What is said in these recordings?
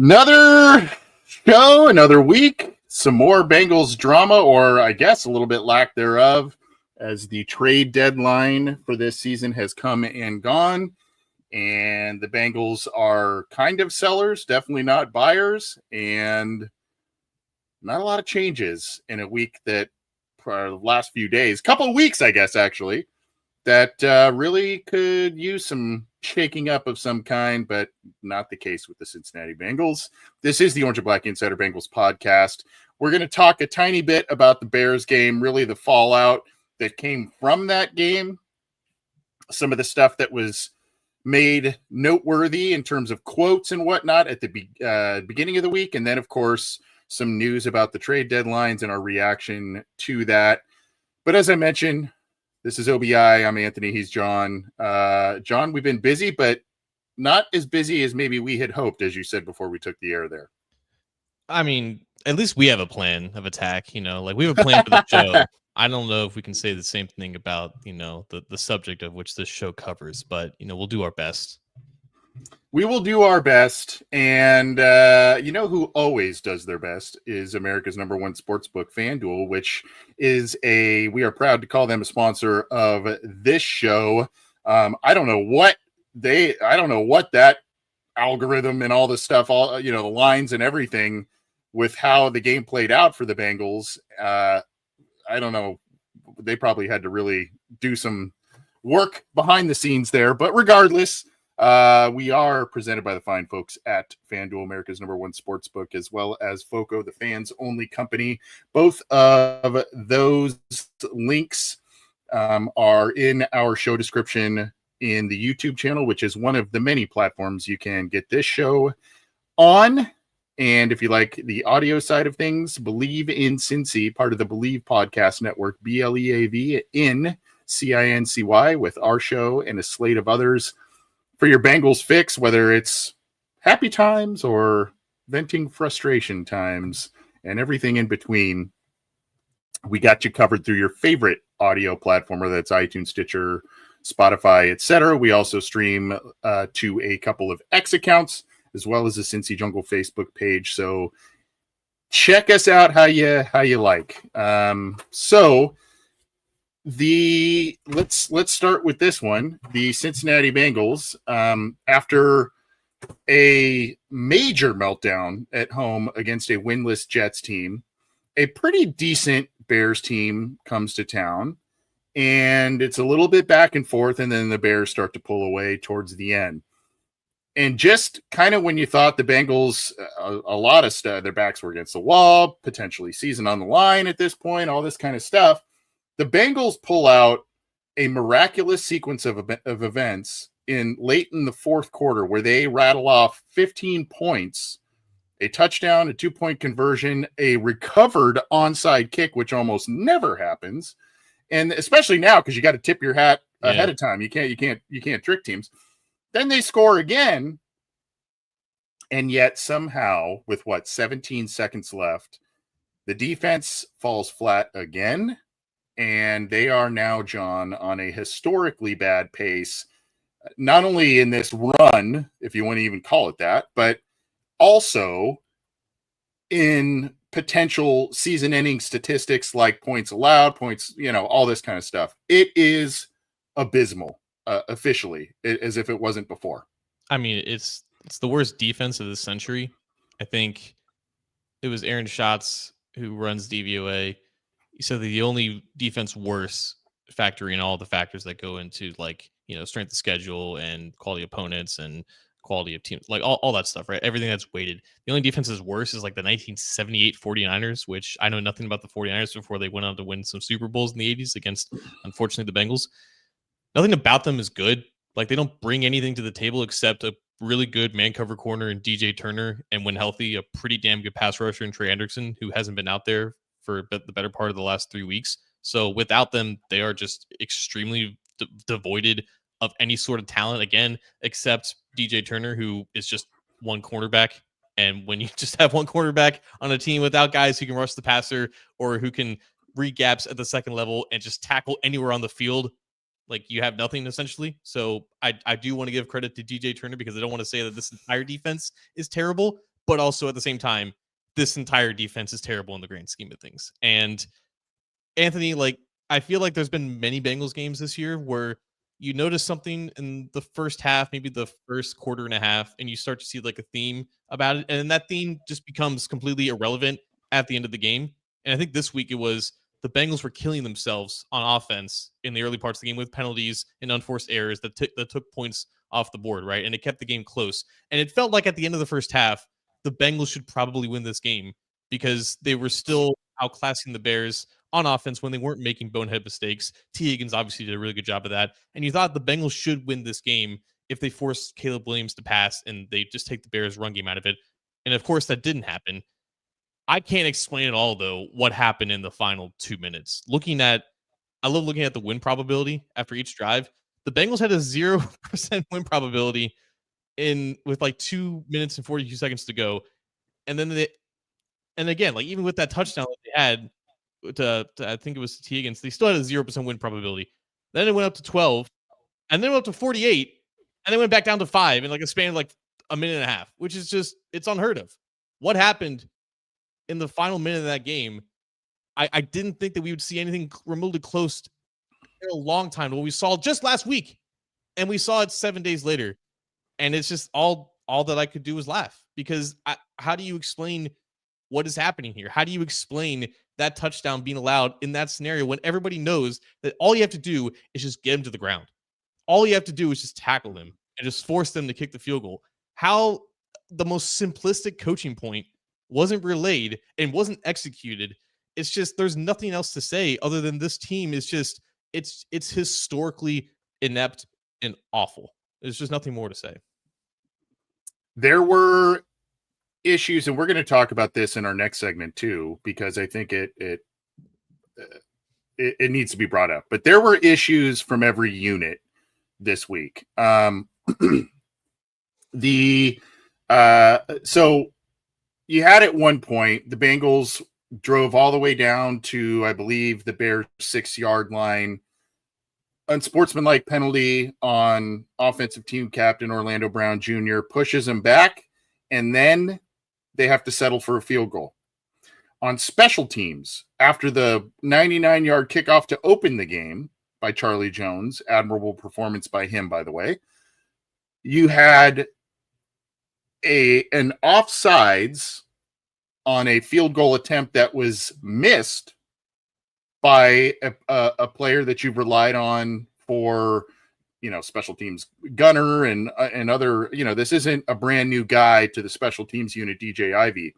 Another show, another week, some more Bengals drama, or I guess a little bit lack thereof, as the trade deadline for this season has come and gone. And the Bengals are kind of sellers, definitely not buyers, and not a lot of changes in a week that, for the last few days, couple of weeks, I guess, actually, that really could use some shaking up of some kind, but not the case with the Cincinnati Bengals. This is the Orange and Black Insider Bengals podcast. We're going to talk a tiny bit about the Bears game, really the fallout that came from that game, some of the stuff that was made noteworthy in terms of quotes and whatnot at the beginning of the week, and then, of course, some news about the trade deadlines and our reaction to that. But as I mentioned, this is OBI. I'm Anthony. He's John. John, we've been busy, but not as busy as maybe we had hoped, as you said before we took the air there. I mean, at least we have a plan of attack, like we have a plan for the show. I don't know if we can say the same thing about, the subject of which this show covers, but, we'll do our best. We will do our best. And who always does their best is America's #1 sportsbook, FanDuel, which is we are proud to call them a sponsor of this show. I don't know what that algorithm and all this stuff, the lines and everything with how the game played out for the Bengals. I don't know. They probably had to really do some work behind the scenes there, but regardless, we are presented by the fine folks at FanDuel, America's #1 sportsbook, as well as FOCO, the fans only company. Both of those links are in our show description in the YouTube channel, which is one of the many platforms you can get this show on. And if you like the audio side of things, Believe in Cincy, part of the Believe Podcast Network, BLEAV in CINCY, with our show and a slate of others for your Bengals fix, whether it's happy times or venting frustration times and everything in between. We got you covered through your favorite audio platform, whether that's iTunes, Stitcher, Spotify, etc. We also stream to a couple of X accounts, as well as the Cincy Jungle Facebook page. So check us out how you like. So let's start with this one. The Cincinnati Bengals, after a major meltdown at home against a winless Jets team, a pretty decent Bears team comes to town, and it's a little bit back and forth, and then the Bears start to pull away towards the end. And just kind of when you thought the Bengals, a lot of stuff, their backs were against the wall, potentially season on the line at this point, all this kind of stuff, the Bengals pull out a miraculous sequence of events late in the fourth quarter where they rattle off 15 points, a touchdown, a 2-point conversion, a recovered onside kick, which almost never happens. And especially now, because you got to tip your hat ahead of time. You can't trick teams. Then they score again, and yet somehow, with 17 seconds left, the defense falls flat again, and they are now, John, on a historically bad pace, not only in this run, if you want to even call it that, but also in potential season-ending statistics like points allowed, points, all this kind of stuff. It is abysmal. Officially, as if it wasn't before. I mean, it's the worst defense of the century. I think it was Aaron Schatz who runs DVOA. He said that the only defense worse factor in all the factors that go into like, strength of schedule and quality opponents and quality of teams, like all that stuff, right? Everything that's weighted. The only defense is worse is like the 1978 49ers, which I know nothing about the 49ers before they went on to win some Super Bowls in the 80s against, unfortunately, the Bengals. Nothing about them is good. Like they don't bring anything to the table except a really good man cover corner in DJ Turner, and when healthy, a pretty damn good pass rusher in Trey Anderson, who hasn't been out there for the better part of the last 3 weeks. So without them, they are just extremely devoided of any sort of talent again, except DJ Turner, who is just one cornerback. And when you just have one quarterback on a team without guys who can rush the passer or who can read gaps at the second level and just tackle anywhere on the field, like you have nothing essentially. So I do want to give credit to DJ Turner because I don't want to say that this entire defense is terrible, but also at the same time, this entire defense is terrible in the grand scheme of things. And Anthony, like I feel like there's been many Bengals games this year where you notice something in the first half, maybe the first quarter and a half, and you start to see like a theme about it. And then that theme just becomes completely irrelevant at the end of the game. And I think this week it was the Bengals were killing themselves on offense in the early parts of the game with penalties and unforced errors that took points off the board, right? And it kept the game close. And it felt like at the end of the first half, the Bengals should probably win this game because they were still outclassing the Bears on offense when they weren't making bonehead mistakes. T. Higgins obviously did a really good job of that. And you thought the Bengals should win this game if they forced Caleb Williams to pass and they just take the Bears' run game out of it. And of course, that didn't happen. I can't explain at all, though, what happened in the final 2 minutes. I love looking at the win probability after each drive. The Bengals had a 0% win probability with like 2 minutes and 42 seconds to go. And then again, like even with that touchdown that they had to I think it was T. Higgins, they still had a 0% win probability. Then it went up to 12, and then it went up to 48, and then went back down to 5 in like a span of like a minute and a half, which is just, it's unheard of. What happened in the final minute of that game? I didn't think that we would see anything remotely close in a long time to what we saw just last week, and we saw it 7 days later, and it's just all that I could do was laugh because how do you explain what is happening here? How do you explain that touchdown being allowed in that scenario when everybody knows that all you have to do is just get him to the ground? All you have to do is just tackle them and just force them to kick the field goal. How the most simplistic coaching point wasn't relayed and wasn't executed. It's just, there's nothing else to say other than this team is just, it's historically inept and awful. There's just nothing more to say. There were issues, and we're going to talk about this in our next segment too, because I think it needs to be brought up. But there were issues from every unit this week. So you had at one point the Bengals drove all the way down to, I believe, the Bears' 6-yard line. Unsportsmanlike penalty on offensive team captain Orlando Brown Jr. pushes him back, and then they have to settle for a field goal. On special teams, after the 99-yard kickoff to open the game by Charlie Jones, admirable performance by him, by the way, you had an offsides on a field goal attempt that was missed by a player that you've relied on for, special teams gunner and other, this isn't a brand new guy to the special teams unit, DJ Ivy.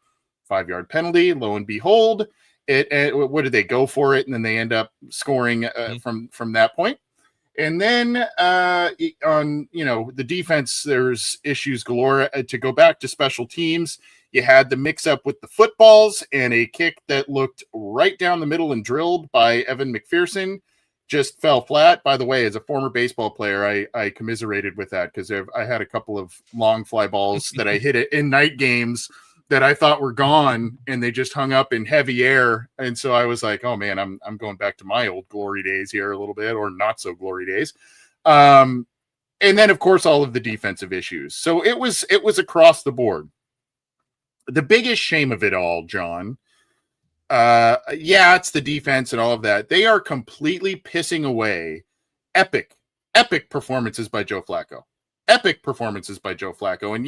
5-yard penalty, lo and behold, what did they go for it? And then they end up scoring from that point. And then on, the defense, there's issues galore. To go back to special teams, you had the mix-up with the footballs and a kick that looked right down the middle and drilled by Evan McPherson. Just fell flat. By the way, as a former baseball player, I commiserated with that because I had a couple of long fly balls that I hit it in night games that I thought were gone, and they just hung up in heavy air. And so I was like, oh man, I'm going back to my old glory days here a little bit, or not so glory days. And then of course, all of the defensive issues. So it was across the board. The biggest shame of it all, John, it's the defense and all of that. They are completely pissing away epic performances by Joe Flacco. Epic performances by Joe Flacco. And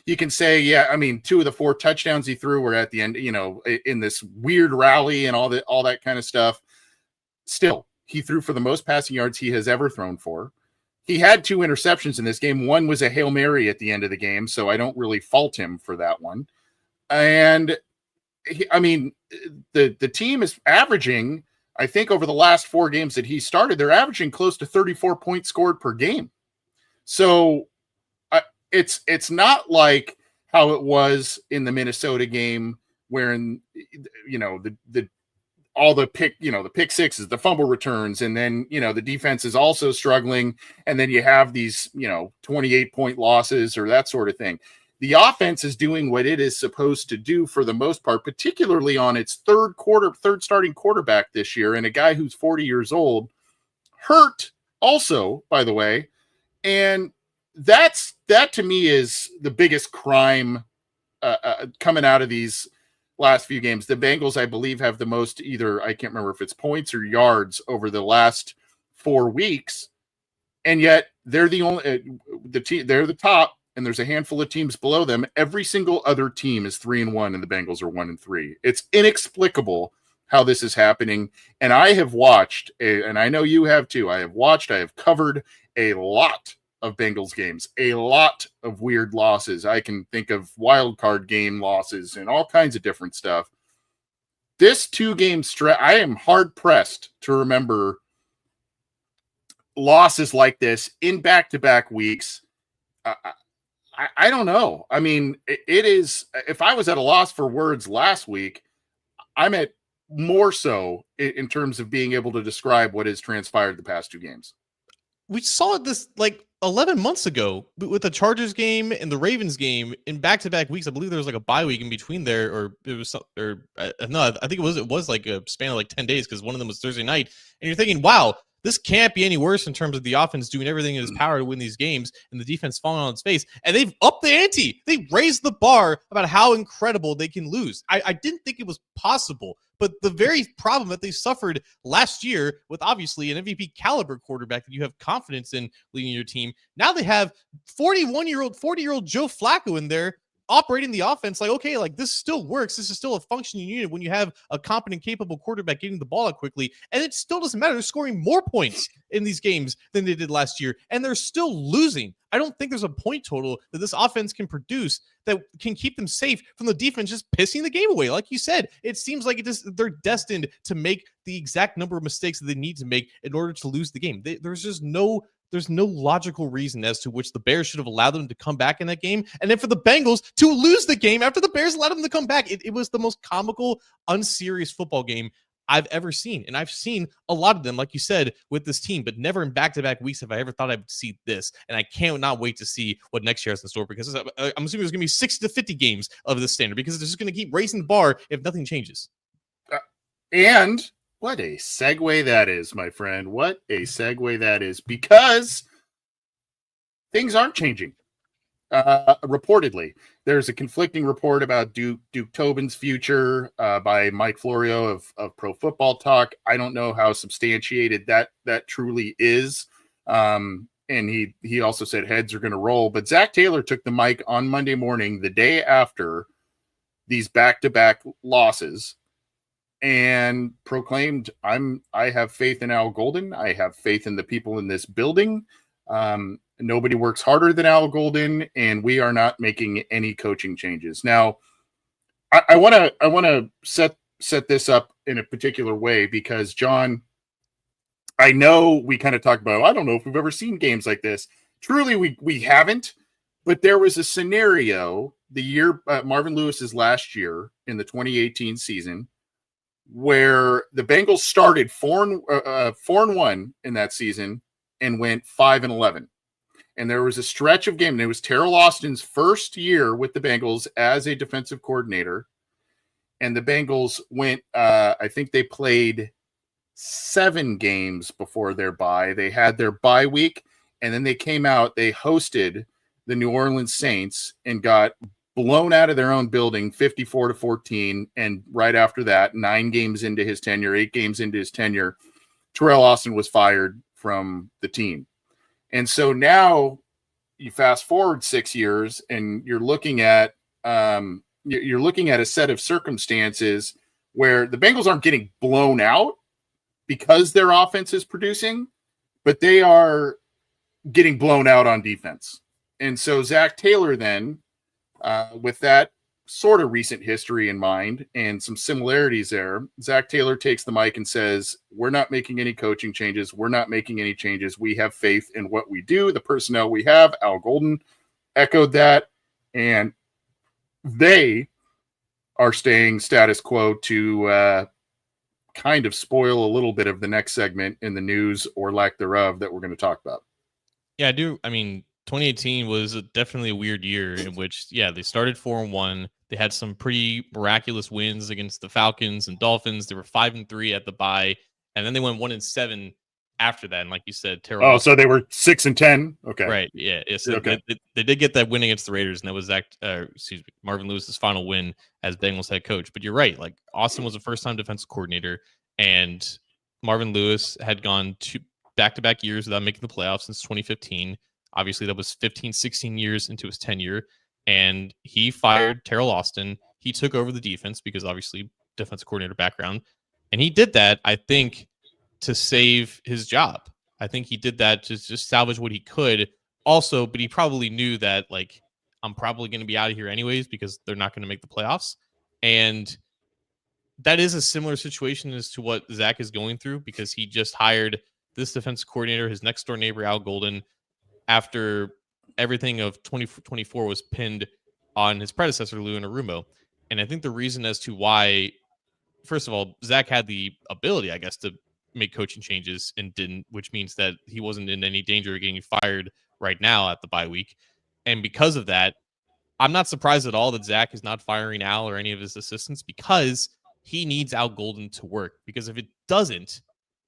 you can say, 2 of the 4 touchdowns he threw were at the end, in this weird rally and all that kind of stuff. Still, He threw for the most passing yards he has ever thrown for. He had 2 interceptions in this game. One was a Hail Mary at the end of the game, so I don't really fault him for that one. And the team is averaging, I think over the last 4 games that he started, they're averaging close to 34 points scored per game. So it's not like how it was in the Minnesota game, wherein the pick sixes, the fumble returns, and then the defense is also struggling, and then you have these 28-point losses or that sort of thing. The offense is doing what it is supposed to do for the most part, particularly on its third starting quarterback this year, and a guy who's 40 years old, hurt also, by the way. And that to me is the biggest crime coming out of these last few games. The Bengals, I believe, have the most, either I can't remember if it's points or yards over the last 4 weeks, and yet they're the only they're the top, and there's a handful of teams below them. Every single other team is 3-1, and the Bengals are 1-3. It's inexplicable how this is happening. And I have watched, and I know you have too. I have covered a lot of Bengals games, a lot of weird losses. I can think of wild card game losses and all kinds of different stuff. This 2-game stretch, I am hard pressed to remember losses like this in back-to-back weeks. I don't know. I mean, it is, if I was at a loss for words last week, I'm at more so in terms of being able to describe what has transpired the past 2 games. We saw this like 11 months ago with the Chargers game and the Ravens game in back-to-back weeks. I believe there was like a bye week in between there, or it was, or no, I think it was like a span of like 10 days because one of them was Thursday night. And you're thinking, wow, this can't be any worse in terms of the offense doing everything in its power to win these games and the defense falling on its face. And they've upped the ante. They raised the bar about how incredible they can lose. I didn't think it was possible, but the very problem that they suffered last year with obviously an MVP caliber quarterback that you have confidence in leading your team. Now they have 40-year-old Joe Flacco in there operating the offense like, okay, like this still works. This is still a functioning unit when you have a competent, capable quarterback getting the ball out quickly. And it still doesn't matter. They're scoring more points in these games than they did last year. And they're still losing. I don't think there's a point total that this offense can produce that can keep them safe from the defense just pissing the game away. Like you said, it seems like they're destined to make the exact number of mistakes that they need to make in order to lose the game. There's no logical reason as to which the Bears should have allowed them to come back in that game. And then for the Bengals to lose the game after the Bears allowed them to come back. It was the most comical, unserious football game I've ever seen. And I've seen a lot of them, like you said, with this team, but never in back-to-back weeks have I ever thought I would see this. And I cannot wait to see what next year has in store, because I'm assuming there's going to be 60 to 50 games of this standard, because it's just going to keep raising the bar if nothing changes. And what a segue that is, my friend. What a segue that is, because things aren't changing. Reportedly, there's a conflicting report about Duke Tobin's future by Mike Florio of Pro Football Talk. I don't know how substantiated that truly is. And he also said heads are going to roll. But Zach Taylor took the mic on Monday morning, the day after these back-to-back losses, and proclaimed, I have faith in Al Golden. I have faith in the people in this building. Nobody works harder than Al Golden, and we are not making any coaching changes. Now, I want to set this up in a particular way, because John, I know we kind of talked about, I don't know if we've ever seen games like this. Truly, we haven't, but there was a scenario the year Marvin Lewis's last year in the 2018 season, where the Bengals started 4-1 in that season and went 5-11. And there was a stretch of game, and it was Terrell Austin's first year with the Bengals as a defensive coordinator. And the Bengals went, I think they played 7 games before their bye. They had their bye week, and then they came out, they hosted the New Orleans Saints and got blown out of their own building 54-14. And right after that, 8 games into his tenure, Terrell Austin was fired from the team. And so now you fast forward 6 years, and you're looking at a set of circumstances where the Bengals aren't getting blown out, because their offense is producing, but they are getting blown out on defense. And so Zach Taylor then, with that sort of recent history in mind and some similarities there, Zach Taylor takes the mic and says, we're not making any coaching changes. We're not making any changes. We have faith in what we do. The personnel we have, Al Golden echoed that. And they are staying status quo to kind of spoil a little bit of the next segment in the news or lack thereof that we're going to talk about. Yeah, I do. I mean, 2018 was definitely a weird year in which, yeah, they started 4-1. They had some pretty miraculous wins against the Falcons and Dolphins. They were 5-3 at the bye, and then they went 1-7 after that. And like you said, Terrell. Oh, so they were 6-10. Okay, right. Yeah. So okay. They did get that win against the Raiders, and that was Marvin Lewis's final win as Bengals head coach. But you're right. Like, Austin was a first-time defensive coordinator, and Marvin Lewis had gone to back-to-back years without making the playoffs since 2015. Obviously, that was 15, 16 years into his tenure, and he fired Terrell Austin. He took over the defense because obviously defensive coordinator background, and he did that, I think, to save his job. I think he did that to just salvage what he could. Also, but he probably knew that, like, I'm probably going to be out of here anyways because they're not going to make the playoffs. And that is a similar situation as to what Zach is going through because he just hired this defense coordinator, his next door neighbor, Al Golden, after everything of 2024 was pinned on his predecessor, Lou Anarumo. And I think the reason as to why, first of all, Zach had the ability, I guess, to make coaching changes and didn't, which means that he wasn't in any danger of getting fired right now at the bye week. And because of that, I'm not surprised at all that Zach is not firing Al or any of his assistants because he needs Al Golden to work. Because if it doesn't,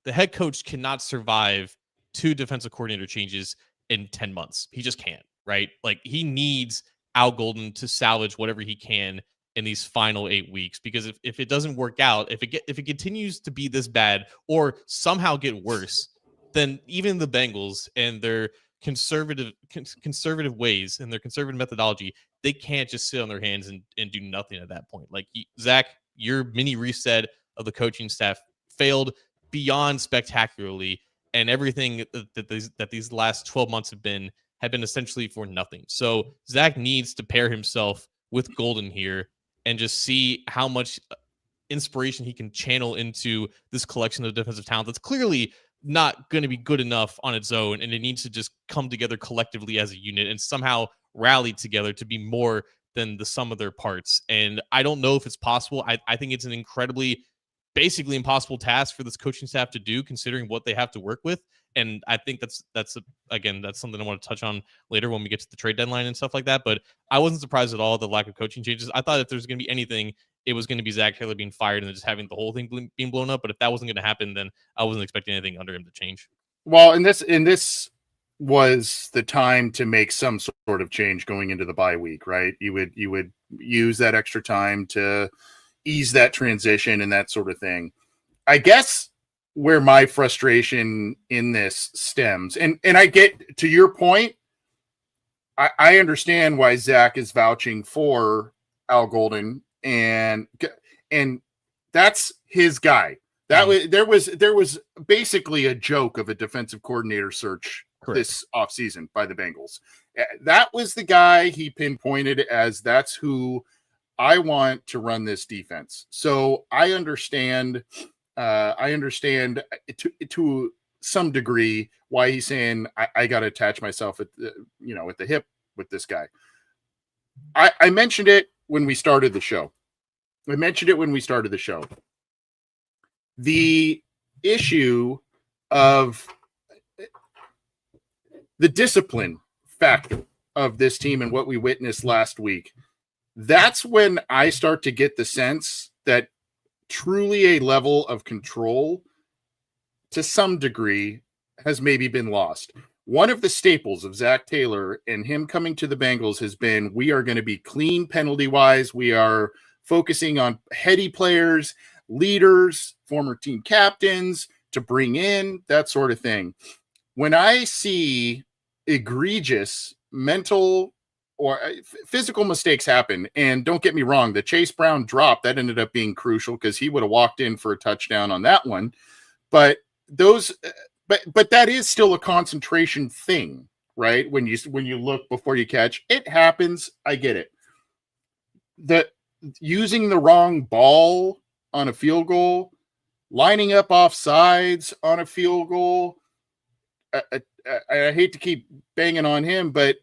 the head coach cannot survive 2 defensive coordinator changes in 10 months. He just can't, right? Like, he needs Al Golden to salvage whatever he can in these final 8 weeks, because if it doesn't work out, if it continues to be this bad or somehow get worse, then even the Bengals and their conservative ways and their conservative methodology, they can't just sit on their hands and do nothing at that point. Like, Zach, your mini reset of the coaching staff failed beyond spectacularly, and everything that these last 12 months have been essentially for nothing. So Zach needs to pair himself with Golden here and just see how much inspiration he can channel into this collection of defensive talent that's clearly not going to be good enough on its own, and it needs to just come together collectively as a unit and somehow rally together to be more than the sum of their parts. And I don't know if it's possible. I think it's an incredibly, basically impossible task for this coaching staff to do, considering what they have to work with. And I think that's something I want to touch on later when we get to the trade deadline and stuff like that. But I wasn't surprised at all the lack of coaching changes. I thought if there's going to be anything, it was going to be Zach Taylor being fired and then just having the whole thing being blown up. But if that wasn't going to happen, then I wasn't expecting anything under him to change. Well, and this was the time to make some sort of change going into the bye week, right? You would use that extra time to ease that transition and that sort of thing. I guess where my frustration in this stems, and I get to your point, I understand why Zach is vouching for Al Golden, and that's his guy. That there was basically a joke of a defensive coordinator search this offseason by the Bengals. That was the guy he pinpointed as that's who I want to run this defense. So I understand to some degree why he's saying I got to attach myself at the hip with this guy. I mentioned it when we started the show. The issue of the discipline factor of this team and what we witnessed last week. That's when I start to get the sense that truly a level of control to some degree has maybe been lost. One of the staples of Zach Taylor and him coming to the Bengals has been, we are going to be clean penalty-wise. We are focusing on heady players, leaders, former team captains to bring in, that sort of thing. When I see egregious mental or physical mistakes happen, and don't get me wrong, the Chase Brown drop, that ended up being crucial because he would have walked in for a touchdown on that one. but those, but that is still a concentration thing, right? When you look before you catch, it happens. I get it. The using the wrong ball on a field goal, lining up off sides on a field goal. I hate to keep banging on him, but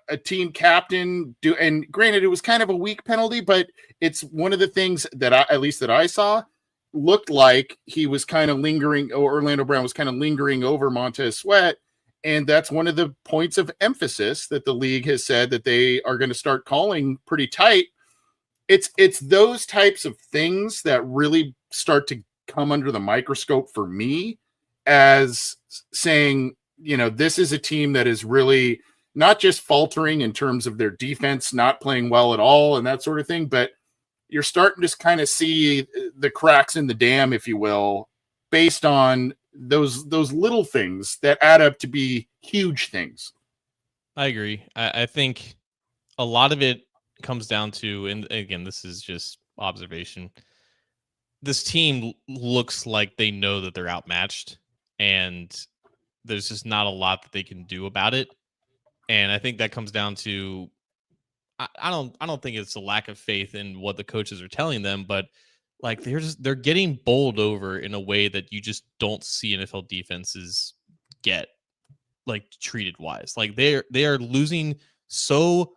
a team captain and granted, it was kind of a weak penalty, but it's one of the things that at least I saw, looked like he was kind of lingering, or Orlando Brown was kind of lingering over Montez Sweat. And that's one of the points of emphasis that the league has said that they are going to start calling pretty tight. It's those types of things that really start to come under the microscope for me as saying, this is a team that is really not just faltering in terms of their defense, not playing well at all and that sort of thing, but you're starting to kind of see the cracks in the dam, if you will, based on those little things that add up to be huge things. I agree. I think a lot of it comes down to, and again, this is just observation, this team looks like they know that they're outmatched, and there's just not a lot that they can do about it. And I think that comes down to, I don't think it's a lack of faith in what the coaches are telling them, but like they're getting bowled over in a way that you just don't see NFL defenses get like treated wise. Like they are losing so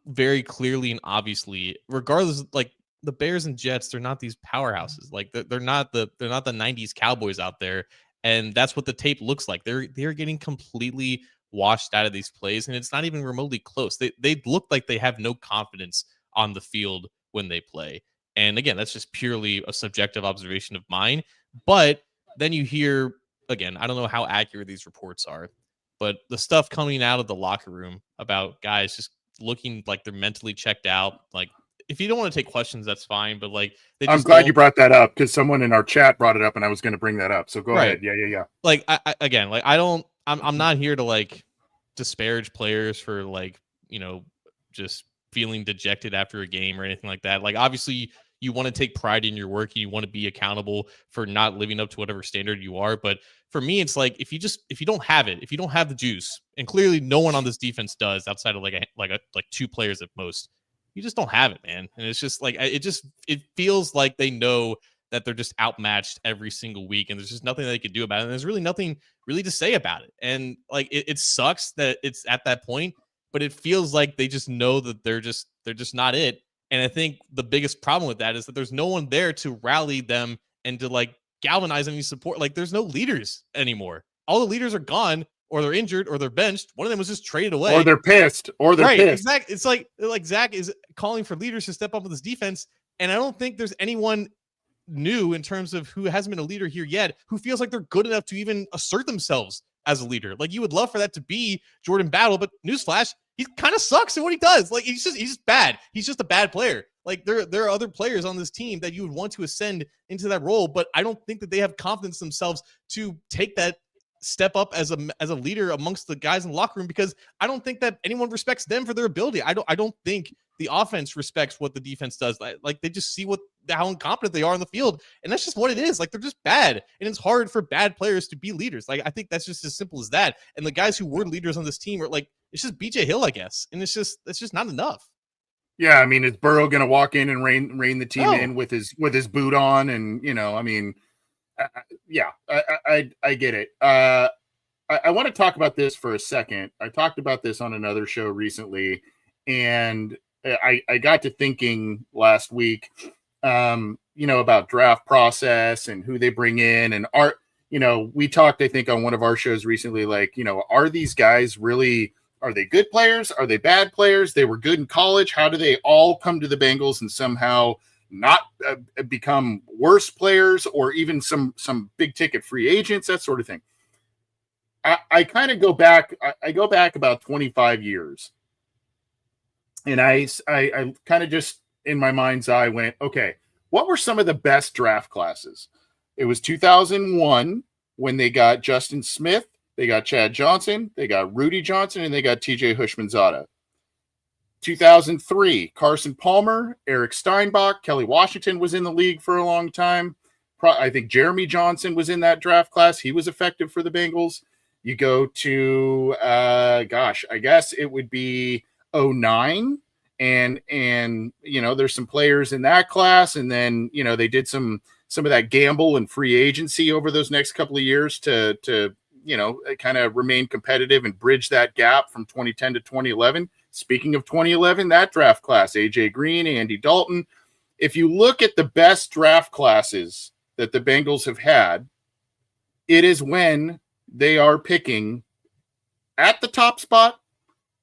very clearly and obviously, regardless. Like the Bears and Jets, they're not these powerhouses. Like they're not the 90s Cowboys out there, and that's what the tape looks like. They're getting completely washed out of these plays, and it's not even remotely close. They look like they have no confidence on the field when they play. And again, that's just purely a subjective observation of mine. But then you hear, again, I don't know how accurate these reports are, but the stuff coming out of the locker room about guys just looking like they're mentally checked out. Like, if you don't want to take questions, that's fine. But like, I'm glad you brought that up, because someone in our chat brought it up, and I was going to bring that up. So go ahead. Yeah. Like, I'm not here to like disparage players for like, just feeling dejected after a game or anything like that. Like, obviously you want to take pride in your work. You want to be accountable for not living up to whatever standard you are. But for me, it's like, if you don't have it, if you don't have the juice, and clearly no one on this defense does outside of like two players at most, you just don't have it, man. And it's just like, it feels like they know that they're just outmatched every single week, and there's just nothing they can do about it. And there's really nothing really to say about it. And like, it sucks that it's at that point, but it feels like they just know that they're just not it. And I think the biggest problem with that is that there's no one there to rally them and to like galvanize any support. Like, there's no leaders anymore. All the leaders are gone, or they're injured, or they're benched. One of them was just traded away, or they're pissed, right, pissed. Exactly. It's like Zach is calling for leaders to step up with this defense, and I don't think there's anyone new in terms of who hasn't been a leader here yet who feels like they're good enough to even assert themselves as a leader. Like, you would love for that to be Jordan Battle, but newsflash, he kind of sucks at what he does. Like, he's just bad. He's just a bad player. Like, there are other players on this team that you would want to ascend into that role, but I don't think that they have confidence themselves to take that step up as a leader amongst the guys in the locker room, because I don't think that anyone respects them for their ability. I don't think the offense respects what the defense does. Like, they just see how incompetent they are on the field, and that's just what it is. Like, they're just bad, and it's hard for bad players to be leaders. Like, I think that's just as simple as that. And the guys who were leaders on this team are like, it's just BJ Hill, I guess, and it's just not enough. Yeah, I mean, is Burrow going to walk in and rein the team in with his boot on? And I mean, yeah, I get it. I want to talk about this for a second. I talked about this on another show recently, and I got to thinking last week, about draft process and who they bring in, and we talked, I think, on one of our shows recently, like, are these guys really, are they good players? Are they bad players? They were good in college. How do they all come to the Bengals and somehow not become worse players, or even some big ticket free agents, that sort of thing? I kind of go back. I go back about 25 years, and I kind of just in my mind's eye went, okay, what were some of the best draft classes? It was 2001 when they got Justin Smith, they got Chad Johnson, they got Rudy Johnson, and they got TJ Hushmanzada. 2003, Carson Palmer, Eric Steinbach, Kelly Washington was in the league for a long time. I think Jeremy Johnson was in that draft class. He was effective for the Bengals. You go to, I guess it would be '09. And, there's some players in that class. And then, they did some of that gamble and free agency over those next couple of years to kind of remain competitive and bridge that gap from 2010 to 2011. Speaking of 2011, that draft class, AJ Green, Andy Dalton. If you look at the best draft classes that the Bengals have had, it is when they are picking at the top spot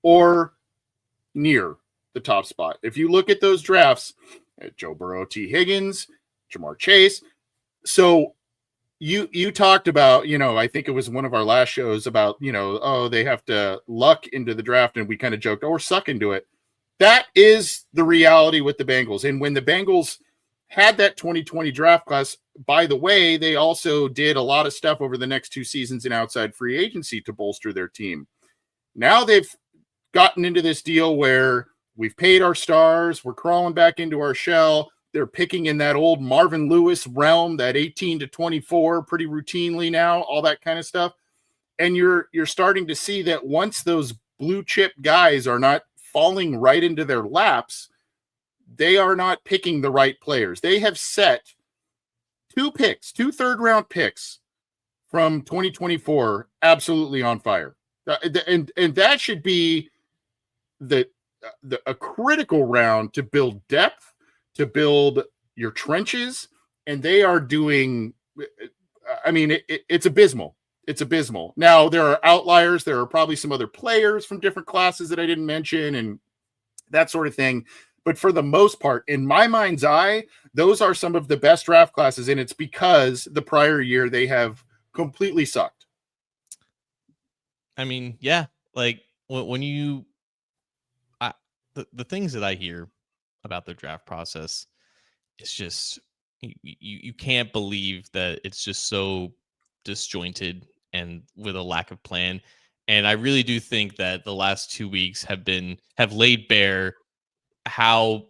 or near the top spot. If you look at those drafts, Joe Burrow, T. Higgins, Jamar Chase. So you talked about, I think it was one of our last shows about, they have to luck into the draft, and we kind of joked, or suck into it. That is the reality with the Bengals. And when the Bengals had that 2020 draft class, by the way, they also did a lot of stuff over the next 2 seasons in outside free agency to bolster their team. Now they've gotten into this deal where we've paid our stars, we're crawling back into our shell. They're picking in that old Marvin Lewis realm, that 18 to 24 pretty routinely now, all that kind of stuff. And you're starting to see that once those blue chip guys are not falling right into their laps, they are not picking the right players. They have set 2 third-round picks from 2024 absolutely on fire. And that should be a critical round to build depth, to build your trenches, and they are doing, it's abysmal. It's abysmal. Now, there are outliers. There are probably some other players from different classes that I didn't mention and that sort of thing. But for the most part, in my mind's eye, those are some of the best draft classes, and it's because the prior year they have completely sucked. I mean, yeah, like when you, the things that I hear about their draft process, it's just you can't believe that it's just so disjointed and with a lack of plan. And I really do think that the last 2 weeks have laid bare how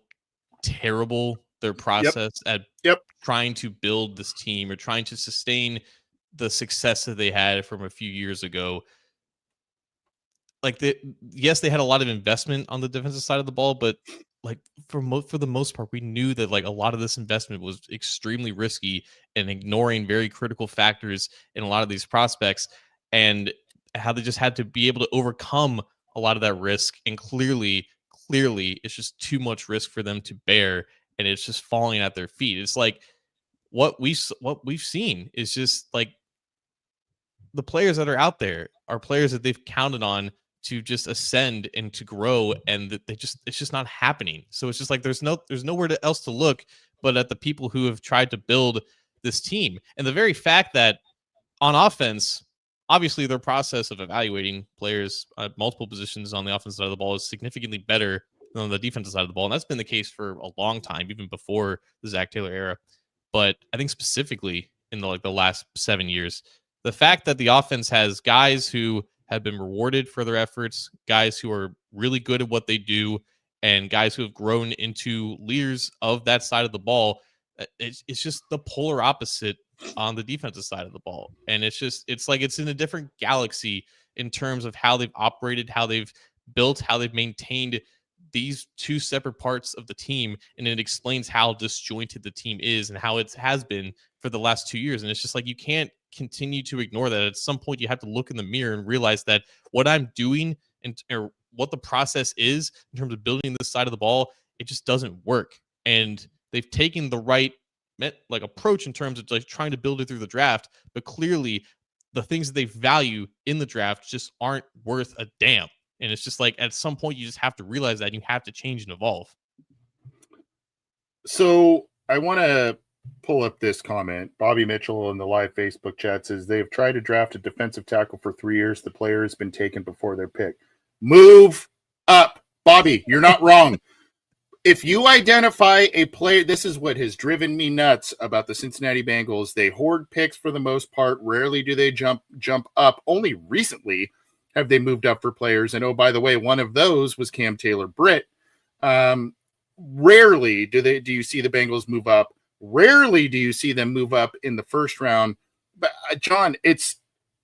terrible their process at trying to build this team or trying to sustain the success that they had from a few years ago. Like, yes, they had a lot of investment on the defensive side of the ball, but like for the most part, we knew that like a lot of this investment was extremely risky and ignoring very critical factors in a lot of these prospects, and how they just had to be able to overcome a lot of that risk. And clearly, it's just too much risk for them to bear, and it's just falling at their feet. It's like what we've seen is just like the players that are out there are players that they've counted on to just ascend and to grow, and that it's just not happening. So it's just like there's nowhere else to look but at the people who have tried to build this team. And the very fact that on offense, obviously their process of evaluating players at multiple positions on the offensive side of the ball is significantly better than on the defensive side of the ball, and that's been the case for a long time, even before the Zach Taylor era. But I think specifically in the last 7 years, the fact that the offense has guys who have been rewarded for their efforts, guys who are really good at what they do, and guys who have grown into leaders of that side of the ball, it's just the polar opposite on the defensive side of the ball. And it's like it's in a different galaxy in terms of how they've operated, how they've built, how they've maintained these 2 separate parts of the team. And it explains how disjointed the team is and how it has been for the last 2 years. And it's just like you can't continue to ignore that. At some point, you have to look in the mirror and realize that what I'm doing or what the process is in terms of building this side of the ball, it just doesn't work. And they've taken the right approach in terms of like trying to build it through the draft, but clearly the things that they value in the draft just aren't worth a damn. And it's just like at some point you just have to realize that you have to change and evolve. So I want to pull up this comment. Bobby Mitchell in the live Facebook chat says they've tried to draft a defensive tackle for 3 years. The player has been taken before their pick. Move up, Bobby. You're not wrong. If you identify a player, this is what has driven me nuts about the Cincinnati Bengals. They hoard picks for the most part. Rarely do they jump up. Only recently have they moved up for players. And oh, by the way, one of those was Cam Taylor-Britt. Rarely do you see the Bengals move up. Rarely do you see them move up in the first round. But John, it's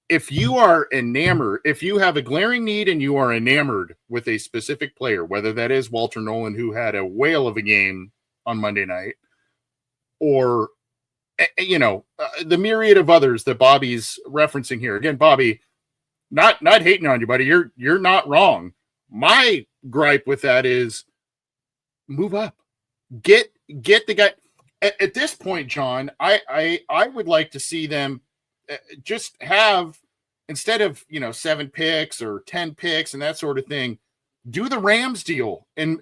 if you are enamored, if you have a glaring need and you are enamored with a specific player, whether that is Walter Nolan, who had a whale of a game on Monday night, or the myriad of others that Bobby's referencing here. Again, Bobby, not hating on you, buddy. You're not wrong. My gripe with that is move up. Get the guy. At this point, John, I would like to see them just have, instead of 7 picks or 10 picks and that sort of thing, do the Rams deal and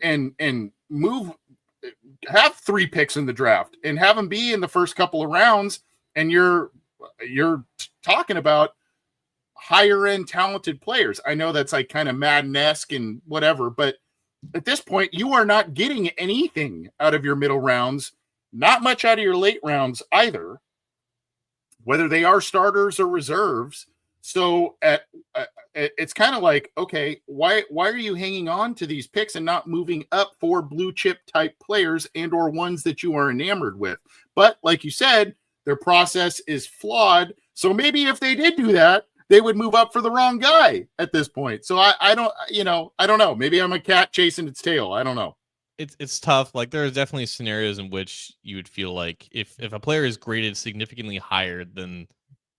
move, have 3 picks in the draft and have them be in the first couple of rounds, and you're talking about higher end talented players. I know that's like kind of Madden-esque and whatever, but at this point you are not getting anything out of your middle rounds, not much out of your late rounds either, whether they are starters or reserves. So it's kind of like, okay, why are you hanging on to these picks and not moving up for blue chip type players and or ones that you are enamored with? But like you said, their process is flawed. So maybe if they did do that, they would move up for the wrong guy at this point. So I don't know. Maybe I'm a cat chasing its tail. I don't know. It's tough. Like, there are definitely scenarios in which you would feel like if a player is graded significantly higher than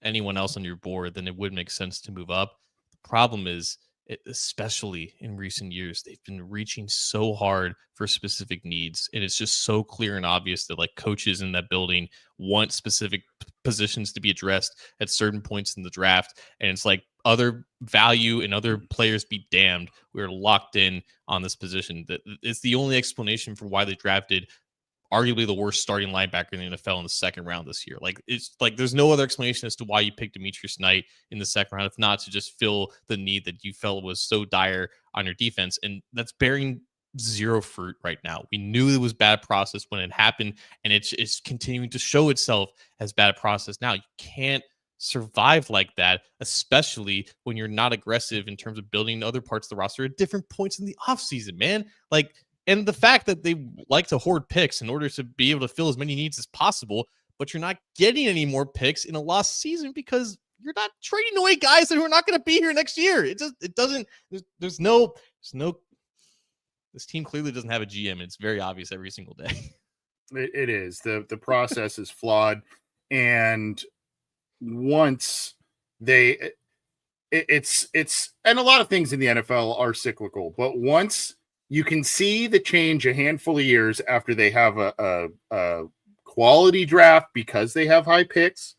anyone else on your board, then it would make sense to move up. The problem is, especially in recent years, they've been reaching so hard for specific needs, and it's just so clear and obvious that like coaches in that building want specific positions to be addressed at certain points in the draft, and it's like, other value and other players be damned, we're locked in on this position. That it's the only explanation for why they drafted arguably the worst starting linebacker in the NFL in the second round this year. Like, it's like there's no other explanation as to why you picked Demetrius Knight in the second round, if not to just fill the need that you felt was so dire on your defense. And that's bearing zero fruit right now. We knew it was bad process when it happened, and it's continuing to show itself as bad process now. You can't survive like that, especially when you're not aggressive in terms of building other parts of the roster at different points in the offseason, man. Like, and the fact that they like to hoard picks in order to be able to fill as many needs as possible, but you're not getting any more picks in a lost season because you're not trading away guys who are not going to be here next year. It doesn't, there's no, this team clearly doesn't have a GM, and it's very obvious every single day. It is. The process is flawed. And once it's and a lot of things in the NFL are cyclical, but once you can see the change a handful of years after they have a quality draft because they have high picks,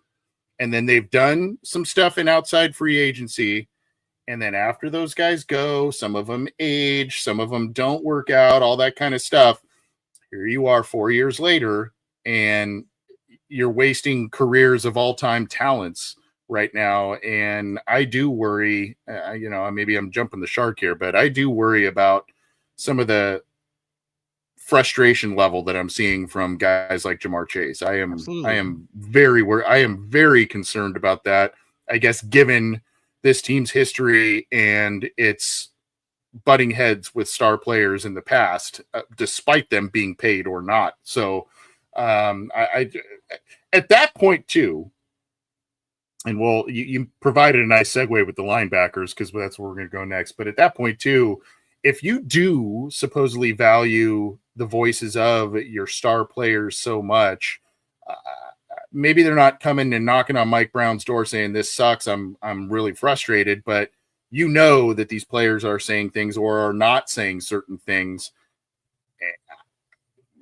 and then they've done some stuff in outside free agency, and then after those guys go, some of them age, some of them don't work out, all that kind of stuff. Here you are 4 years later, and you're wasting careers of all-time talents right now. And I do worry, maybe I'm jumping the shark here, but I do worry about some of the frustration level that I'm seeing from guys like Jamar Chase. I am very concerned about that. I guess given this team's history and its butting heads with star players in the past, despite them being paid or not. So I at that point too, and well, you provided a nice segue with the linebackers because that's where we're going to go next. But at that point too, if you do supposedly value the voices of your star players so much, maybe they're not coming and knocking on Mike Brown's door saying this sucks, I'm really frustrated, but you know that these players are saying things or are not saying certain things.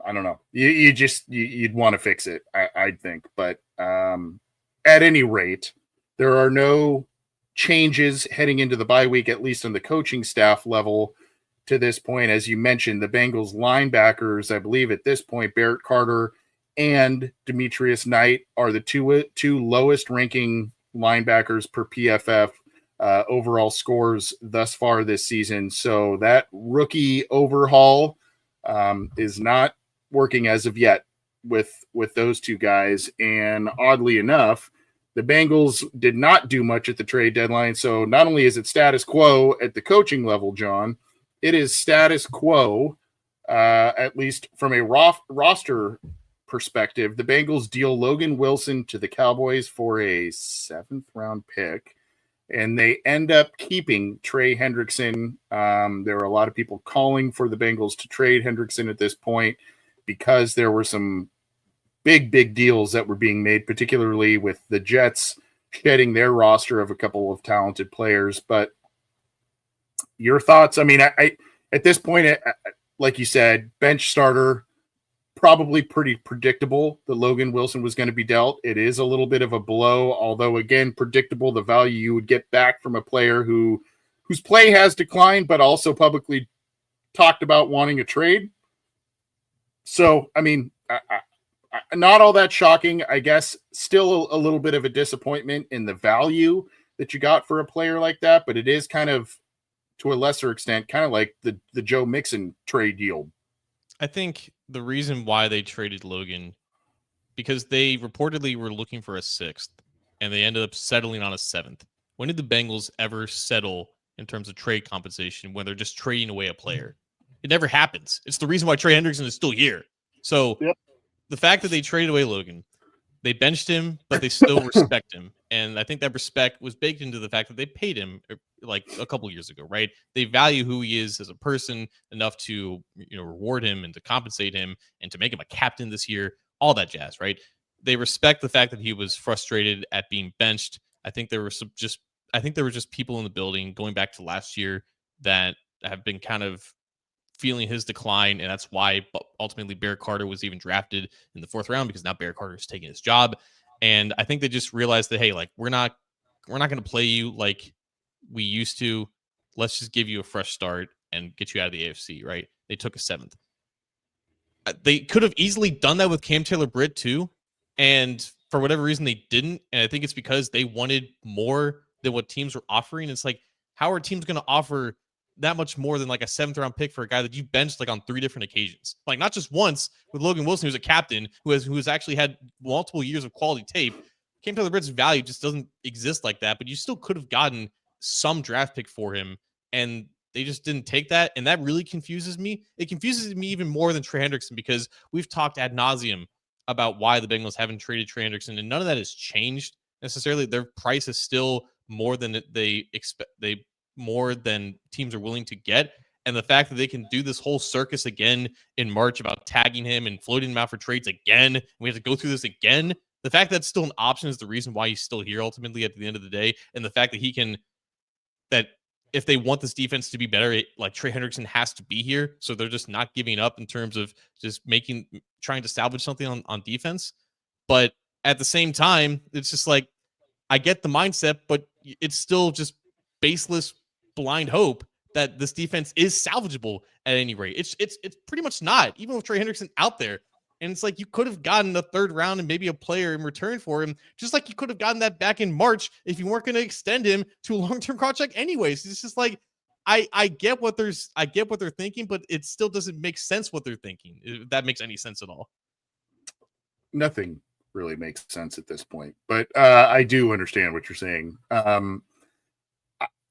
I don't know. You'd want to fix it, I'd think. But at any rate, there are no changes heading into the bye week, at least on the coaching staff level to this point. As you mentioned, the Bengals linebackers, I believe at this point, Barrett Carter and Demetrius Knight are the two lowest ranking linebackers per PFF overall scores thus far this season. So that rookie overhaul is not working as of yet with those two guys. And oddly enough, the Bengals did not do much at the trade deadline. So not only is it status quo at the coaching level, John, it is status quo, at least from a roster perspective, the Bengals deal Logan Wilson to the Cowboys for a 7th-round pick, and they end up keeping Trey Hendrickson. There were a lot of people calling for the Bengals to trade Hendrickson at this point because there were some big deals that were being made, particularly with the Jets shedding their roster of a couple of talented players. But your thoughts? I mean, I at this point, like you said, bench starter, probably pretty predictable that Logan Wilson was going to be dealt. It is a little bit of a blow, although again, predictable the value you would get back from a player whose play has declined, but also publicly talked about wanting a trade. So, I mean, not all that shocking, I guess. Still a little bit of a disappointment in the value that you got for a player like that, but it is kind of, to a lesser extent, kind of like the Joe Mixon trade deal. I think the reason why they traded Logan, because they reportedly were looking for a 6th, and they ended up settling on a 7th. When did the Bengals ever settle in terms of trade compensation when they're just trading away a player? It never happens. It's the reason why Trey Hendrickson is still here. So the fact that they traded away Logan, they benched him, but they still respect him. And I think that respect was baked into the fact that they paid him like a couple years ago, right? They value who he is as a person enough to, reward him and to compensate him and to make him a captain this year, all that jazz, right? They respect the fact that he was frustrated at being benched. I think there were just people in the building going back to last year that have been kind of feeling his decline, and that's why ultimately Bear Carter was even drafted in the 4th round, because now Bear Carter is taking his job. And I think they just realized that, hey, like we're not going to play you like we used to. Let's just give you a fresh start and get you out of the AFC, right? They took a 7th. They could have easily done that with Cam Taylor-Britt too, and for whatever reason they didn't. And I think it's because they wanted more than what teams were offering. It's like, how are teams going to offer that much more than like a 7th-round pick for a guy that you benched like on 3 different occasions? Like not just once with Logan Wilson, who's a captain, who has actually had multiple years of quality tape. Cam Taylor-Britt's value just doesn't exist like that, but you still could have gotten some draft pick for him, and they just didn't take that. And that really confuses me. It confuses me even more than Trey Hendrickson, because we've talked ad nauseum about why the Bengals haven't traded Trey Hendrickson, and none of that has changed necessarily. Their price is still more than they expect. More than teams are willing to get. And the fact that they can do this whole circus again in March about tagging him and floating him out for trades again, and we have to go through this again. The fact that it's still an option is the reason why he's still here ultimately at the end of the day. And the fact that that if they want this defense to be better, like Trey Hendrickson has to be here. So they're just not giving up in terms of just trying to salvage something on defense. But at the same time, it's just like, I get the mindset, but it's still just baseless blind hope that this defense is salvageable at any rate. It's pretty much not, even with Trey Hendrickson out there. And it's like, you could have gotten a 3rd round and maybe a player in return for him, just like you could have gotten that back in March if you weren't going to extend him to a long-term contract anyways. It's just like, I get what they're thinking, but it still doesn't make sense what they're thinking, if that makes any sense at all. Nothing really makes sense at this point, but I do understand what you're saying.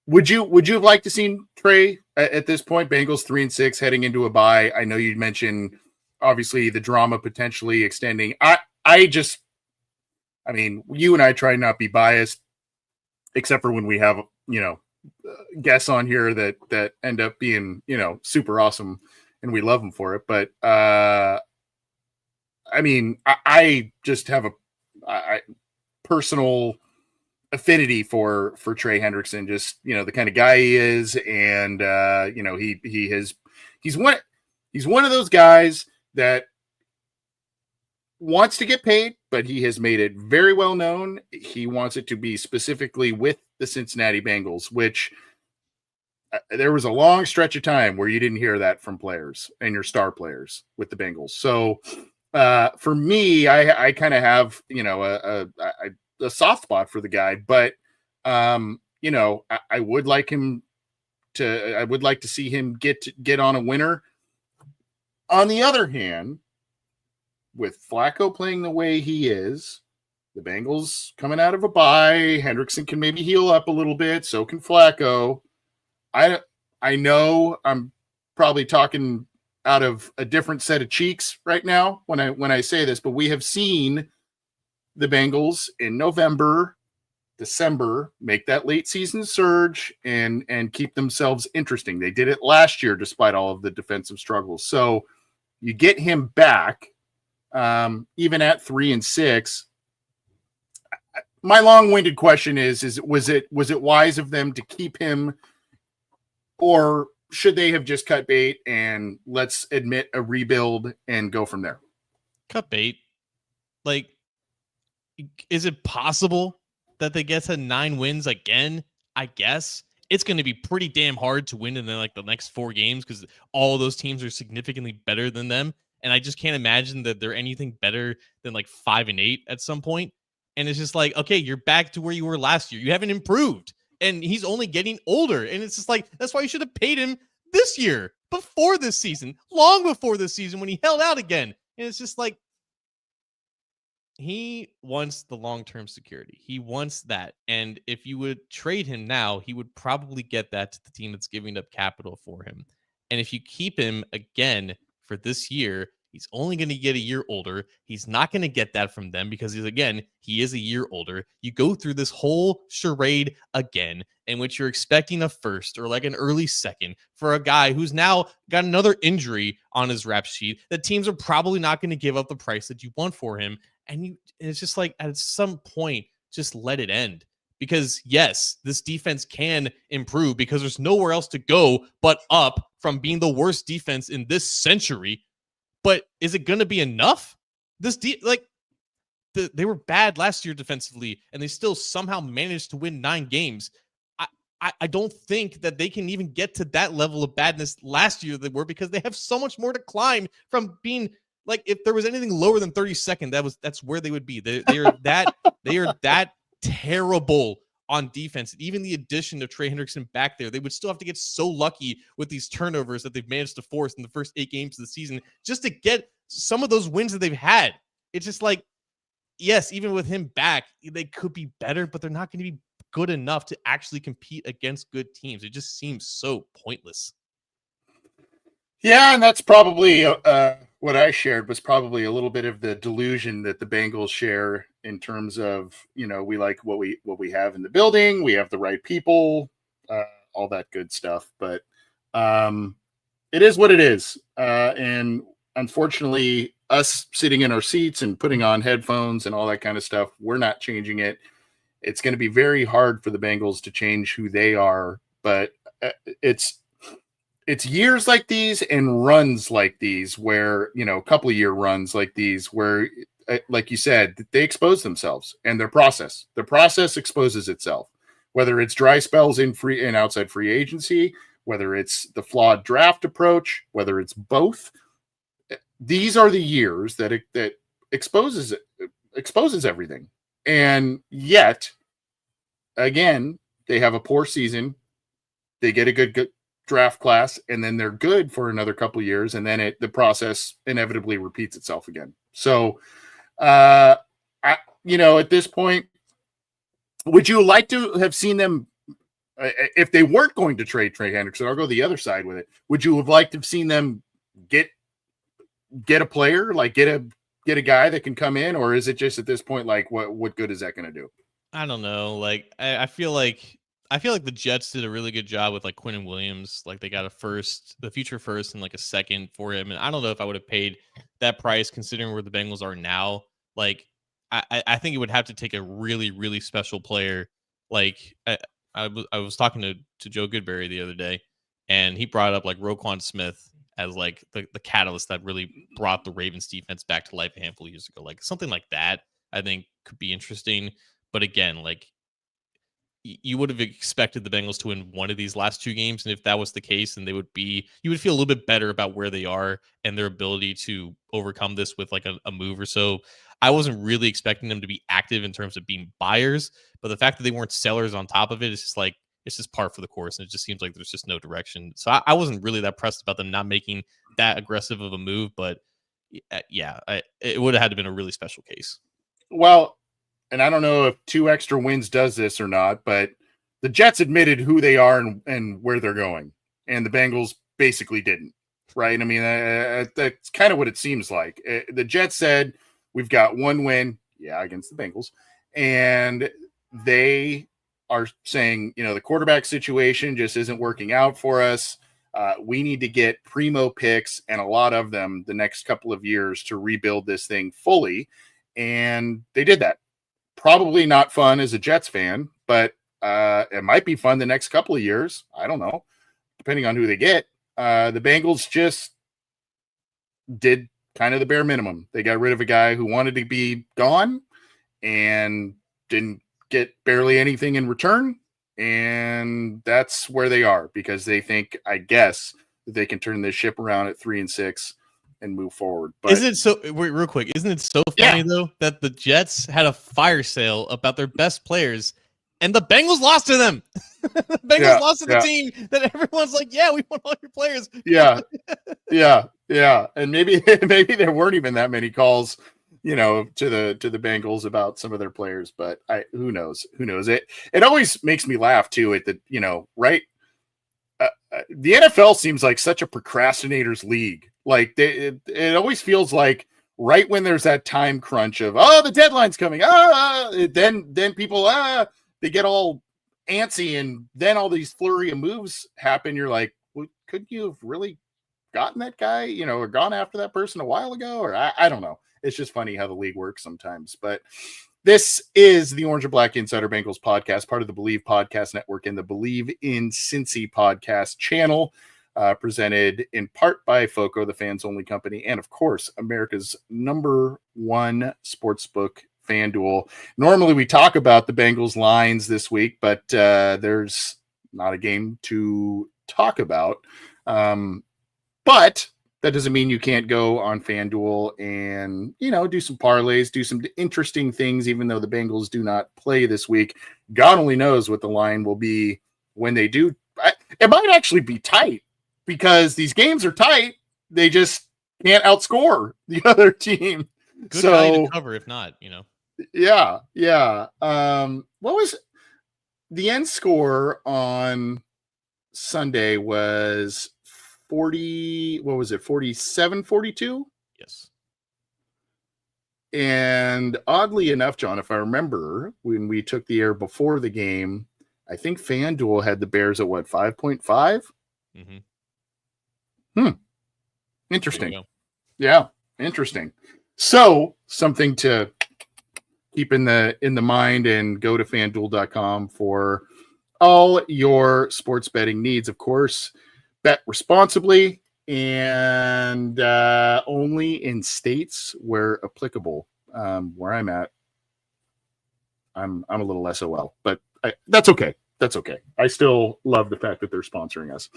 Would you have liked to seen Trey at this point? Bengals 3-6 heading into a bye. I know you mentioned obviously the drama potentially extending. I mean, you and I try not be biased, except for when we have guests on here that end up being super awesome, and we love them for it. But I mean, I just have a personal affinity for Trey Hendrickson, just the kind of guy he is, and he's one of those guys that wants to get paid, but he has made it very well known he wants it to be specifically with the Cincinnati Bengals, which there was a long stretch of time where you didn't hear that from players and your star players with the Bengals. So for me, I kind of have a soft spot for the guy, but I would like to see him get on a winner. On the other hand, with Flacco playing the way he is, the Bengals coming out of a bye, Hendrickson can maybe heal up a little bit, so can Flacco. I know I'm probably talking out of a different set of cheeks right now when I say this, but we have seen the Bengals in November, December make that late season surge and keep themselves interesting. They did it last year despite all of the defensive struggles. So you get him back, even at 3-6. My long-winded question is was it wise of them to keep him, or should they have just cut bait and let's admit a rebuild and go from there? Cut bait. Like, is it possible that they get to 9 wins again? I guess it's going to be pretty damn hard to win in the next 4 games because all those teams are significantly better than them, and I just can't imagine that they're anything better than 5-8 at some point. And it's just like, okay, you're back to where you were last year. You haven't improved, and he's only getting older. And it's just like, that's why you should have paid him this year, before this season, long before this season when he held out again. And it's just like, he wants the long-term security. He wants that. And if you would trade him now, he would probably get that to the team that's giving up capital for him. And if you keep him again for this year, he's only going to get a year older. He's not going to get that from them because he is a year older. You go through this whole charade again in which you're expecting a first or an early second for a guy who's now got another injury on his rap sheet that teams are probably not going to give up the price that you want for him. And it's just like, at some point, just let it end. Because yes, this defense can improve because there's nowhere else to go but up from being the worst defense in this century. But is it going to be enough? They were bad last year defensively, and they still somehow managed to win 9 games. I don't think that they can even get to that level of badness last year they were, because they have so much more to climb from being. If there was anything lower than 32nd, that's where they would be. They are that terrible on defense. Even the addition of Trey Hendrickson back there, they would still have to get so lucky with these turnovers that they've managed to force in the first 8 games of the season just to get some of those wins that they've had. It's just like, yes, even with him back, they could be better, but they're not going to be good enough to actually compete against good teams. It just seems so pointless. Yeah, and that's probably what I shared was probably a little bit of the delusion that the Bengals share in terms of, we like what we have in the building, we have the right people, all that good stuff. But it is what it is. And unfortunately, us sitting in our seats and putting on headphones and all that kind of stuff, we're not changing it. It's going to be very hard for the Bengals to change who they are, but it's years like these and runs like these where, a couple of year runs like these where, like you said, they expose themselves and their process exposes itself, whether it's dry spells in free and outside free agency, whether it's the flawed draft approach, whether it's both. These are the years that exposes everything. And yet again, they have a poor season. They get a good draft class, and then they're good for another couple of years, and then the process inevitably repeats itself again. So, at this point, would you like to have seen them, if they weren't going to trade Trey Hendrickson? I'll go the other side with it. Would you have liked to have seen them get a player, get a guy that can come in, or is it just at this point what good is that going to do? I don't know. I feel like the Jets did a really good job with Quinnen Williams. They got the future first and a second for him. And I don't know if I would have paid that price considering where the Bengals are now. I think it would have to take a really, really special player. I was talking to Joe Goodberry the other day, and he brought up Roquan Smith as the catalyst that really brought the Ravens defense back to life a handful of years ago. Something like that, I think could be interesting. But again, you would have expected the Bengals to win one of these last 2 games. And if that was the case, then you would feel a little bit better about where they are and their ability to overcome this with a move or so. I wasn't really expecting them to be active in terms of being buyers, but the fact that they weren't sellers on top of it is just it's just par for the course. And it just seems like there's just no direction. So I wasn't really that pressed about them not making that aggressive of a move, but yeah, it would have had to been a really special case. Well, and I don't know if 2 extra wins does this or not, but the Jets admitted who they are and where they're going, and the Bengals basically didn't. right? I mean, that's kind of what it seems like. The Jets said, we've got one win, yeah, against the Bengals. And they are saying, the quarterback situation just isn't working out for us. We need to get primo picks and a lot of them the next couple of years to rebuild this thing fully. And they did that. Probably not fun as a Jets fan, but it might be fun the next couple of years. I don't know, depending on who they get. The Bengals just did kind of the bare minimum. They got rid of a guy who wanted to be gone and didn't get barely anything in return. And that's where they are because they think, I guess, that they can turn this ship around at 3-6 and move forward. But isn't it so wait, real quick? Isn't it so funny though that the Jets had a fire sale about their best players, and the Bengals lost to them? The Bengals lost to the team that everyone's like, "Yeah, we want all your players." Yeah. And maybe there weren't even that many calls, to the Bengals about some of their players, but who knows? It always makes me laugh too. At the right. The NFL seems like such a procrastinator's league. Like it always feels like right when there's that time crunch of the deadline's coming, then people they get all antsy, and then all these flurry of moves happen. You're like, well, couldn't you have really gotten that guy, or gone after that person a while ago? Or I don't know. It's just funny how the league works sometimes, but. This is the Orange and Black Insider Bengals podcast, part of the Believe Podcast Network and the Believe in Cincy podcast channel, presented in part by FOCO, the fans only company, and of course, America's #1 sportsbook, FanDuel. Normally we talk about the Bengals lines this week, but there's not a game to talk about. But that doesn't mean you can't go on FanDuel and, do some parlays, do some interesting things, even though the Bengals do not play this week. God only knows what the line will be when they do. It might actually be tight because these games are tight. They just can't outscore the other team. Good guy to cover, if not, Yeah. What was the end score on Sunday was 40, what was it, 47-42? Yes. And oddly enough, John, if I remember, when we took the air before the game, I think FanDuel had the Bears at 5.5? Interesting. Yeah, interesting. So something to keep in the mind, and go to FanDuel.com for all your sports betting needs. Of course, bet responsibly and only in states where applicable. Where I'm at, I'm a little SOL, but that's okay. That's okay. I still love the fact that they're sponsoring us.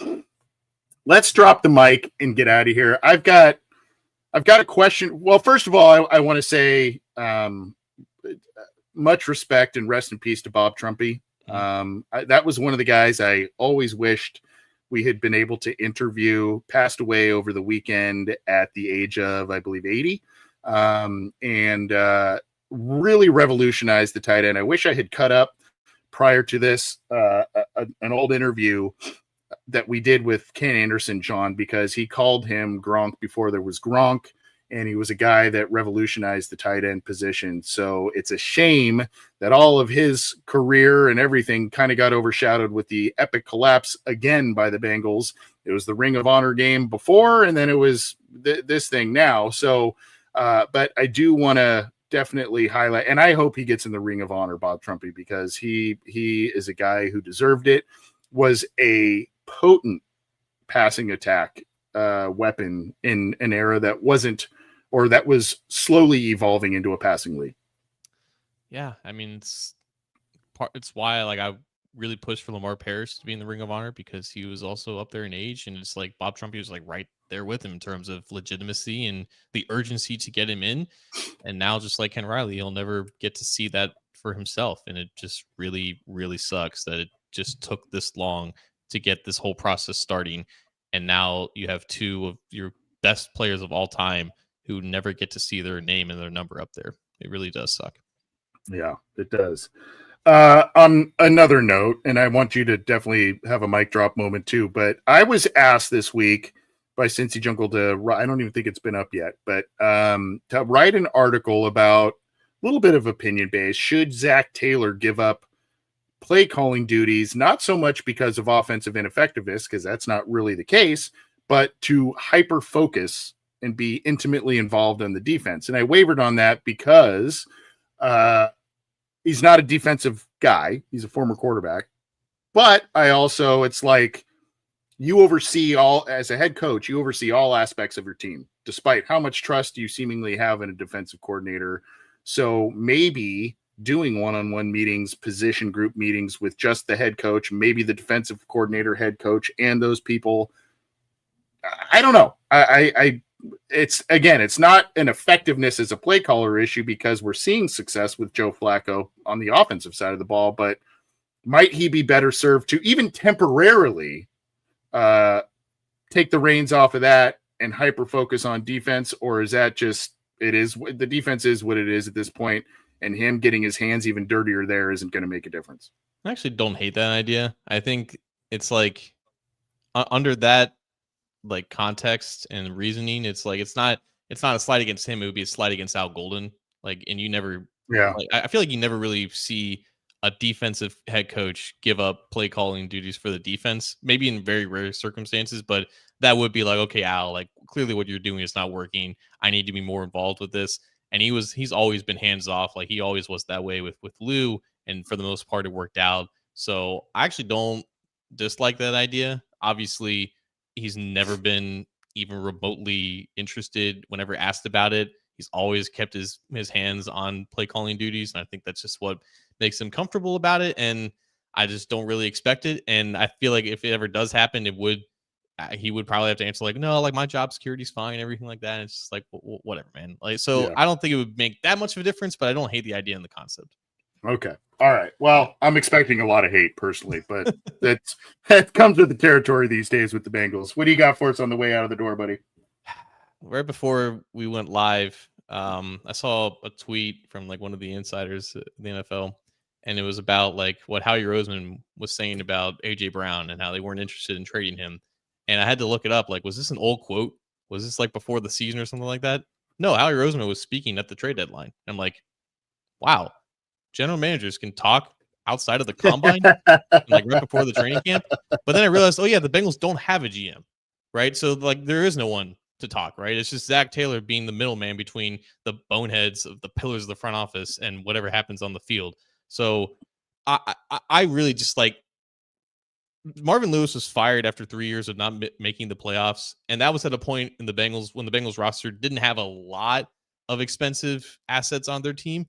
Let's drop the mic and get out of here. I've got a question. Well, first of all, I want to say much respect and rest in peace to Bob Trumpy. That was one of the guys I always wished we had been able to interview. Passed away over the weekend at the age of, I believe, 80, and really revolutionized the tight end. I wish I had cut up prior to this an old interview that we did with Ken Anderson, John, because he called him Gronk before there was Gronk, and he was a guy that revolutionized the tight end position. So it's a shame that all of his career and everything kind of got overshadowed with the epic collapse again by the Bengals. It was the Ring of Honor game before, and then it was this thing now. So, but I do want to definitely highlight, and I hope he gets in the Ring of Honor, Bob Trumpy, because he is a guy who deserved it, was a potent passing attack weapon in an era that wasn't, or that was slowly evolving into a passing league. Yeah, I mean, it's why I really pushed for Lamar Parrish to be in the Ring of Honor, because he was also up there in age, and it's like Bob Trumpy was right there with him in terms of legitimacy and the urgency to get him in. And now, just like Ken Riley, he'll never get to see that for himself, and it just really, really sucks that it just took this long to get this whole process starting. And now you have two of your best players of all time who never get to see their name and their number up there. It really does suck. Yeah, it does. On another note, and I want you to definitely have a mic drop moment too, but I was asked this week by Cincy Jungle I don't even think it's been up yet, but to write an article about a little bit of opinion based. Should Zach Taylor give up play calling duties, not so much because of offensive ineffectiveness, because that's not really the case, but to hyper focus and be intimately involved in the defense? And I wavered on that because he's not a defensive guy. He's a former quarterback. But it's like, you oversee as a head coach, you oversee all aspects of your team, despite how much trust you seemingly have in a defensive coordinator. So maybe doing one-on-one meetings, position group meetings with just the head coach, maybe the defensive coordinator, head coach, and those people. I don't know. It's not an effectiveness as a play caller issue, because we're seeing success with Joe Flacco on the offensive side of the ball, but might he be better served to even temporarily take the reins off of that and hyper focus on defense? Or is that just, the defense is what it is at this point, and him getting his hands even dirtier there isn't going to make a difference? I actually don't hate that idea. I think it's like under that like context and reasoning, it's like it's not a slight against him. It would be a slight against Al Golden. Like, and you never, like, I feel like you never really see a defensive head coach give up play calling duties for the defense. Maybe in very rare circumstances, but that would be like, okay, Al, like clearly what you're doing is not working. I need to be more involved with this. And he's always been hands off. Like he always was that way with Lou, and for the most part it worked out. So I actually don't dislike that idea. Obviously, he's never been even remotely interested whenever asked about it. He's always kept his hands on play calling duties, and I think that's just what makes him comfortable about it. And I just don't really expect it. And I feel like if it ever does happen, he would probably have to answer like, no, like my job security's fine, everything like that. And it's just like, whatever, man. Like, so yeah. I don't think it would make that much of a difference, but I don't hate the idea and the concept. Okay. All right. Well, I'm expecting a lot of hate personally, but that comes with the territory these days with the Bengals. What do you got for us on the way out of the door, buddy? Right before we went live, I saw a tweet from like one of the insiders in the NFL, and it was about like what Howie Roseman was saying about AJ Brown and how they weren't interested in trading him. And I had to look it up. Like, was this an old quote? Was this like before the season or something like that? No, Howie Roseman was speaking at the trade deadline. I'm like, wow, general managers can talk outside of the combine, like right before the training camp. But then I realized, oh yeah, the Bengals don't have a GM, right? So like there is no one to talk, right? It's just Zach Taylor being the middleman between the boneheads of the pillars of the front office and whatever happens on the field. So I really just like, Marvin Lewis was fired after 3 years of not making the playoffs. And that was at a point in the Bengals when the Bengals roster didn't have a lot of expensive assets on their team.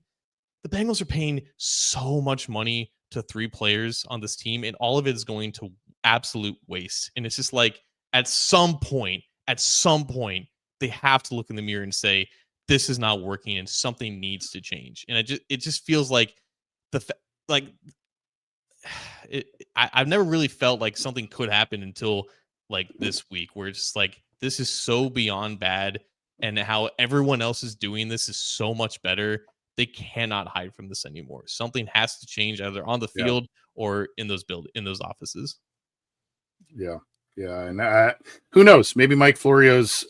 The Bengals are paying so much money to 3 players on this team, and all of it is going to absolute waste. And it's just like, at some point, they have to look in the mirror and say, this is not working and something needs to change. And it just feels like I've never really felt like something could happen until like this week, where it's just like, this is so beyond bad, and how everyone else is doing this is so much better. They cannot hide from this anymore. Something has to change either on the field or in those offices. Yeah. And who knows? Maybe Mike Florio's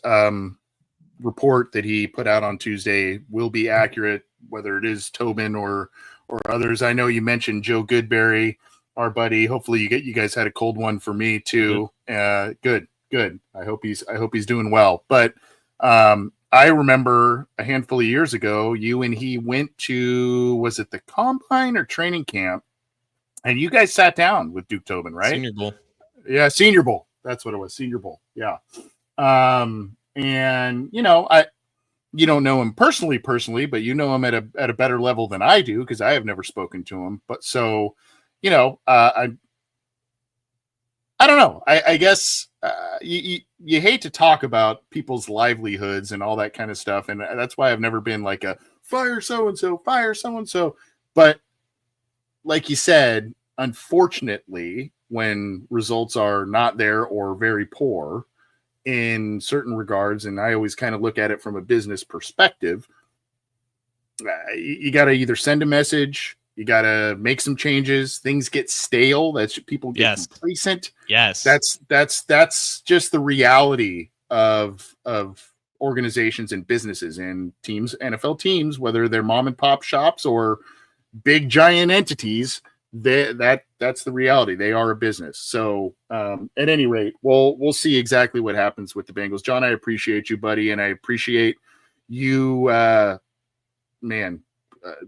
report that he put out on Tuesday will be accurate, whether it is Tobin or others. I know you mentioned Joe Goodberry, our buddy. Hopefully you guys had a cold one for me too. Good. I hope he's doing well. But I remember a handful of years ago, you and he went to, was it the combine or training camp? And you guys sat down with Duke Tobin, right? Senior Bowl. Yeah, Senior Bowl. That's what it was. Senior Bowl. Yeah. And you don't know him personally, but you know him at a better level than I do, because I have never spoken to him. But so, I don't know. I guess you hate to talk about people's livelihoods and all that kind of stuff. And that's why I've never been like a fire so-and-so, fire so-and-so. But like you said, unfortunately, when results are not there or very poor in certain regards, and I always kind of look at it from a business perspective, you got to either send a message, you got to make some changes. Things get stale. That's people get complacent. Yes. That's just the reality of organizations and businesses and teams, NFL teams, whether they're mom and pop shops or big giant entities. That's the reality. They are a business. So at any rate, we'll see exactly what happens with the Bengals. John, I appreciate you, buddy, and I appreciate you,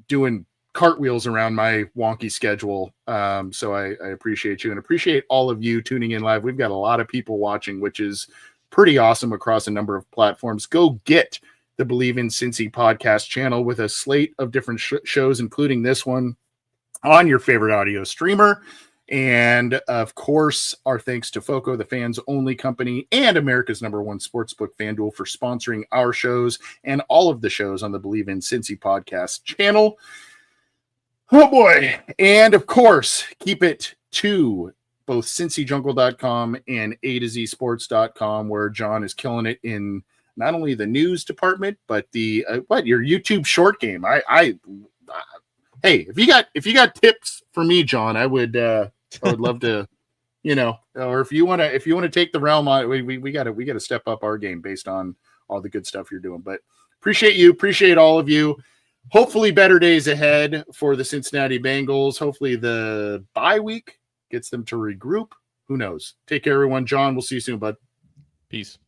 doing cartwheels around my wonky schedule. So I appreciate you and appreciate all of you tuning in live. We've got a lot of people watching, which is pretty awesome across a number of platforms. Go get the Believe in Cincy podcast channel with a slate of different shows, including this one, on your favorite audio streamer. And of course, our thanks to FOCO, the fans only company, and America's #1 sportsbook, FanDuel, for sponsoring our shows and all of the shows on the Believe in Cincy podcast channel. Oh boy. And of course, keep it to both cincyjungle.com and A to Z sports.com, where John is killing it in not only the news department, but the your YouTube short game. Hey, if you got tips for me, John, I would love to, or if you want to take the realm on, we got to step up our game based on all the good stuff you're doing. But appreciate all of you. Hopefully better days ahead for the Cincinnati Bengals. Hopefully the bye week gets them to regroup. Who knows? Take care, everyone. John, we'll see you soon, bud. Peace.